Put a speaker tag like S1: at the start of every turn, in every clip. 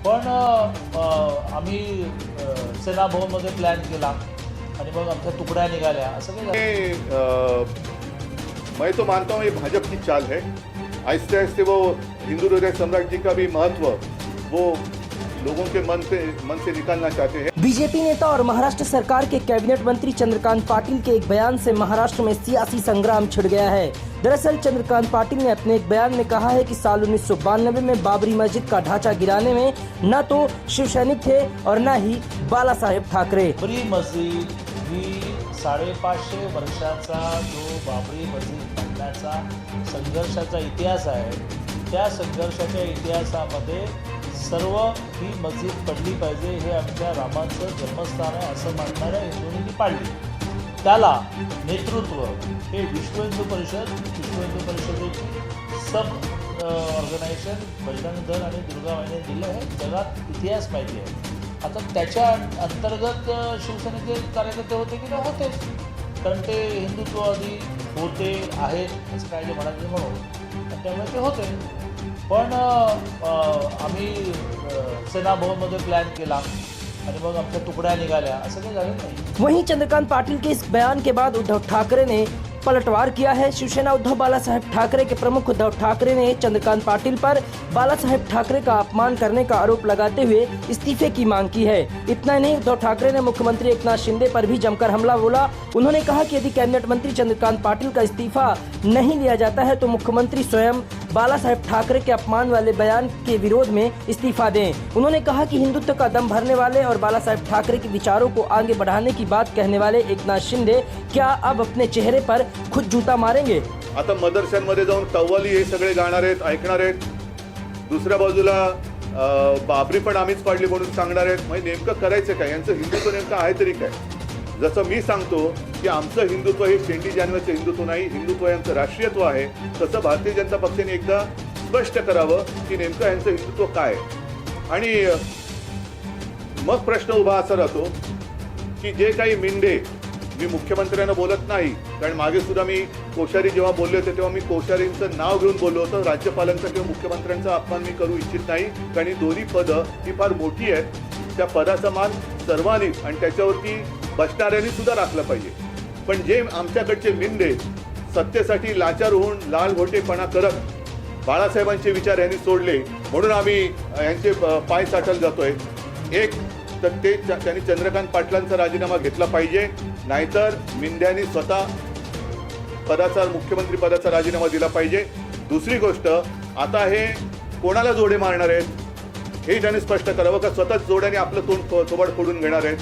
S1: पण आम्ही सेना भवनमध्ये प्लॅन केला आणि मग आमच्या तुकड्या निघाल्या असं काही झालं.
S2: मैं तो मानता हूँ ये भाजपा की चाल है। आहिस्ते आहिस्ते वो हिंदू हृदय साम्राज्य का भी महत्व वो लोगों के मन से निकालना चाहते हैं।
S3: बीजेपी नेता और महाराष्ट्र सरकार के कैबिनेट मंत्री चंद्रकांत पाटिल के एक बयान से महाराष्ट्र में सियासी संग्राम छिड़ गया है। दरअसल चंद्रकांत पाटिल ने अपने एक बयान में कहा है कि साल 1992 में बाबरी मस्जिद का ढांचा गिराने में न तो शिवसैनिक थे और न ही बाला साहेब ठाकरे।
S1: बाबरी मस्जिद ही 550 वर्षाचा जो बाबरी मस्जिद बांधण्याचा संघर्षाचा इतिहास आहे, त्या संघर्षाच्या इतिहासामध्ये सर्व ही मस्जिद पडली पाहिजे हे आमच्या रामाचं जन्मस्थान आहे असं मानणाऱ्या हिंदूंनी ती पाडली. त्याला नेतृत्व हे विश्व हिंदू परिषदेची सब ऑर्गनायझेशन बजरंग दल आणि दुर्गा वाहिनी दिलं आहे. जगात इतिहास माहिती आहे. आता त्याच्या अंतर्गत शिवसेनेचे कार्यकर्ते होते की नाही होतेच, कारण ते हिंदुत्ववादी होते आहेत असं काय जे म्हणायचं म्हणून त्यामुळे ते होते. पण आम्ही सेना भवनमध्ये प्लॅन केला आणि मग आमच्या तुकड्या निघाल्या असं काही झालं नाही.
S3: वहीं चंद्रकांत पाटिल के इस बयान के बाद उद्धव ठाकरे ने पलटवार किया है। शिवसेना उद्धव बाला साहेब ठाकरे के प्रमुख उद्धव ठाकरे ने चंद्रकांत पाटिल पर बाला साहेब ठाकरे का अपमान करने का आरोप लगाते हुए इस्तीफे की मांग की है। इतना नहीं, उद्धव ठाकरे ने मुख्यमंत्री एकनाथ शिंदे पर भी जमकर हमला बोला। उन्होंने कहा कि यदि कैबिनेट मंत्री चंद्रकांत पाटिल का इस्तीफा नहीं लिया जाता है तो मुख्यमंत्री स्वयं बाला साहेब ठाकरे के अपमान वाले बयान के विरोध में इस्तीफा दें। उन्होंने कहा कि हिंदुत्व का दम भरने वाले और बाला साहेब ठाकरे के विचारों को आगे बढ़ाने की बात कहने वाले एकनाथ शिंदे क्या अब अपने चेहरे पर खुद जूता मारेंगे?
S2: आता मदरशांमध्ये जाऊन कव्वाली हे सगळे गाणार आहेत, ऐकणार आहेत. दुसऱ्या बाजूला बाबरी पण आम्हीच पाडली म्हणून सांगणार आहेत. म्हणजे नेमकं करायचं काय? यांचं हिंदुत्व नेमकं आहे तरी काय? जसं मी सांगतो की आमचं हिंदुत्व हे शेंडी जानवेचं हिंदुत्व नाही, हिंदुत्व हे आमचं राष्ट्रीयत्व आहे, तसं भारतीय जनता पक्षाने एकदा स्पष्ट करावं की नेमकं यांचं हिंदुत्व काय. आणि मग प्रश्न उभा असा राहतो की जे काही मिंडे, मी मुख्यमंत्र्यांना बोलत नाही, कारण मागे सुद्धा मी कोश्यारी जेव्हा बोलले होते तेव्हा मी कोश्यारींचं नाव घेऊन बोललो होतो. राज्यपालांचा किंवा मुख्यमंत्र्यांचा अपमान मी करू इच्छित नाही, कारण ही दोन्ही पदं ही फार मोठी आहेत. त्या पदाचा मान सर्वांनी आणि त्याच्यावरती बसणाऱ्यांनी सुद्धा राखलं पाहिजे. पण जे आमच्याकडचे मिंडे सत्तेसाठी लाचार होऊन लाल घोटेपणा करत बाळासाहेबांचे विचार यांनी सोडले म्हणून आम्ही यांचे पाय चाटल जातोय. एक तर त्यांनी चंद्रकांत पाटलांचा राजीनामा घेतला पाहिजे, नाहीतर मिंद्यांनी स्वतः पदाचा, मुख्यमंत्री पदाचा राजीनामा दिला पाहिजे. दुसरी गोष्ट, आता हे कोणाला जोडे मारणार आहेत हे त्यांनी स्पष्ट करावं का स्वतःच जोड्याने आपलं तोंड थोबाड फोडून घेणार आहेत.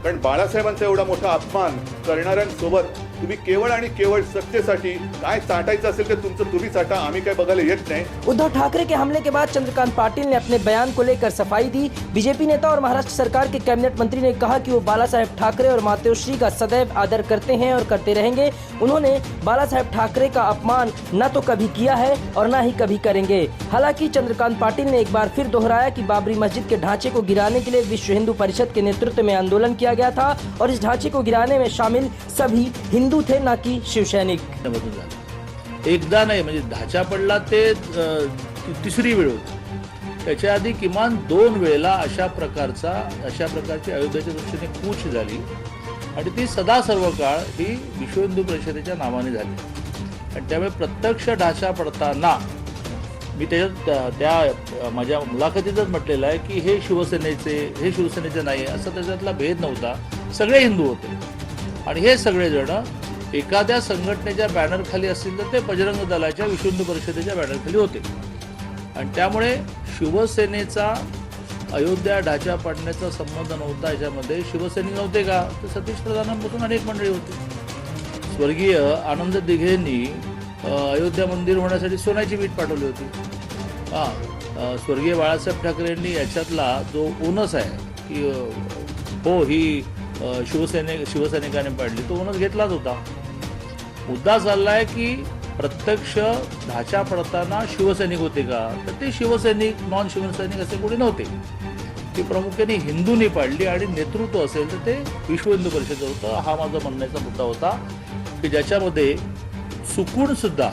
S2: कारण बाळासाहेबांचा एवढा मोठा अपमान करणाऱ्यांसोबत तुम्ही केवळ आणि केवळ सत्तेसाठी काय चाटायचं असेल ते तुमचं तुम्ही चाटा, आम्ही काय बघायला येत नाही.
S3: उद्धव ठाकरे के हमले के बाद चंद्रकांत पाटिल ने अपने बयान को लेकर सफाई दी। बीजेपी नेता और महाराष्ट्र सरकार के कैबिनेट मंत्री ने कहा कि वो बाला साहेब ठाकरे और मातोश्री का सदैव आदर करते हैं और करते रहेंगे। उन्होंने बाला साहेब ठाकरे का अपमान न तो कभी किया है और न ही कभी करेंगे। हालांकि चंद्रकांत पाटिल ने एक बार फिर दोहराया कि बाबरी मस्जिद के ढांचे को गिराने के लिए विश्व हिंदू परिषद के नेतृत्व में आंदोलन किया गया था और इस ढांचे को गिराने में शामिल सभी हिंदू थे, न कि शिवसैनिक।
S1: एकदा नाही, म्हणजे ढाचा पडला ते तिसरी वेळ होती. त्याच्या आधी किमान 2 वेळेला अशा प्रकारची अयोध्येच्या दृष्टीने कूच झाली आणि ती सदा सर्व काळ ही विश्व हिंदू परिषदेच्या नावाने झाली. आणि त्यामुळे प्रत्यक्ष ढाचा पडताना मी त्या माझ्या मुलाखतीतच म्हटलेलं आहे की हे शिवसेनेचे नाही असं त्याच्यातला भेद नव्हता. सगळे हिंदू होते आणि हे सगळेजण एखाद्या संघटनेच्या बॅनरखाली असतील तर ते बजरंग दलाच्या विश्व हिंदू परिषदेच्या बॅनरखाली होते. आणि त्यामुळे शिवसेनेचा अयोध्या ढाचा पाडण्याचा संबंध नव्हता. याच्यामध्ये शिवसैनिक नव्हते का, तर सतीश प्रधानांपासून अनेक मंडळी होती. स्वर्गीय आनंद दिघेंनी अयोध्या मंदिर होण्यासाठी सोन्याची वीट पाठवली होती. स्वर्गीय बाळासाहेब ठाकरेंनी याच्यातला जो ओनस आहे की हो ही शिवसैनिकाने पाडली, तो ओनस घेतलाच होता. मुद्दा चाललाय की प्रत्यक्ष ढाचा पडताना शिवसैनिक होते का, तर ते शिवसैनिक नॉन शिवसैनिक असे कोणी नव्हते. ती प्रामुख्याने हिंदूंनी पाडली आणि नेतृत्व असेल तर ते विश्व हिंदू परिषद होतं. हा माझा म्हणण्याचा मुद्दा होता की ज्याच्यामध्ये चुकून सुद्धा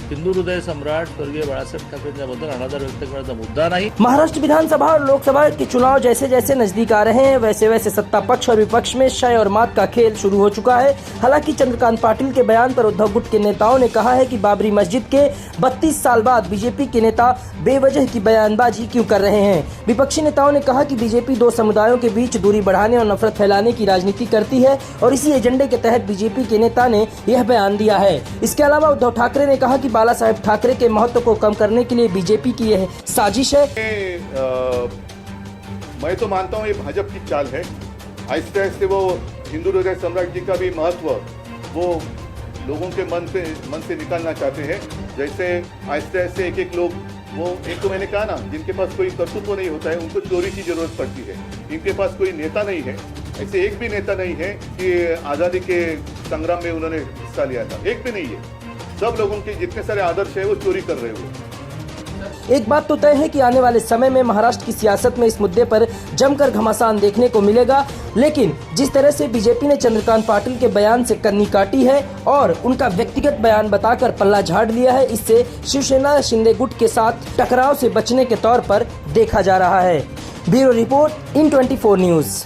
S1: हिंदू हृदय सम्राट स्वर्गीय बाळासाहेब ठाकरेंच्याबद्दल अनादर व्यक्त करण्याचा मुद्दा नाही.
S3: महाराष्ट्र विधानसभा और लोकसभा के चुनाव जैसे जैसे नजदीक आ रहे हैं वैसे वैसे सत्ता पक्ष और विपक्ष में शय और मात का खेल शुरू हो चुका है. हालांकि चंद्रकांत पाटिल के बयान पर उद्धव गुट के नेताओं ने कहा है कि बाबरी मस्जिद के 32 साल बाद बीजेपी के नेता बेवजह की बयानबाजी क्यों कर रहे हैं. विपक्षी नेताओं ने कहा कि बीजेपी दो समुदायों के बीच दूरी बढ़ाने और नफरत फैलाने की राजनीति करती है और इसी एजेंडे के तहत बीजेपी के नेता ने यह बयान दिया है. इसके अलावा उद्धव ठाकरे ने कहा कि बाला साहेब ठाकरे के महत्व को कम करने के लिए बीजेपी की यह साजिश है.
S2: मैं तो मानता हूँ ये भाजपा की चाल है. आहिस्ते आहिस्ते वो हिंदू हृदय सम्राट जी का भी महत्व वो लोगों के मन से निकालना चाहते हैं. जैसे आहिस्ते आहिस्ते एक लोग वो एक तो मैंने कहा ना, जिनके पास कोई कर्तृत्व नहीं होता है उनको चोरी की जरूरत पड़ती है. इनके पास कोई नेता नहीं है, ऐसे एक भी नेता नहीं है कि आज़ादी के संग्राम में उन्होंने हिस्सा लिया था. एक भी नहीं है. सब लोगों के जितने सारे आदर्श है वो चोरी कर रहे हो.
S3: एक बात तो तय है कि आने वाले समय में महाराष्ट्र की सियासत में इस मुद्दे पर जमकर घमासान देखने को मिलेगा. लेकिन जिस तरह से बीजेपी ने चंद्रकांत पाटिल के बयान से कन्नी काटी है और उनका व्यक्तिगत बयान बताकर पल्ला झाड़ लिया है, इससे शिवसेना शिंदे गुट के साथ टकराव से बचने के तौर पर देखा जा रहा है. Bureau report, IN24 news.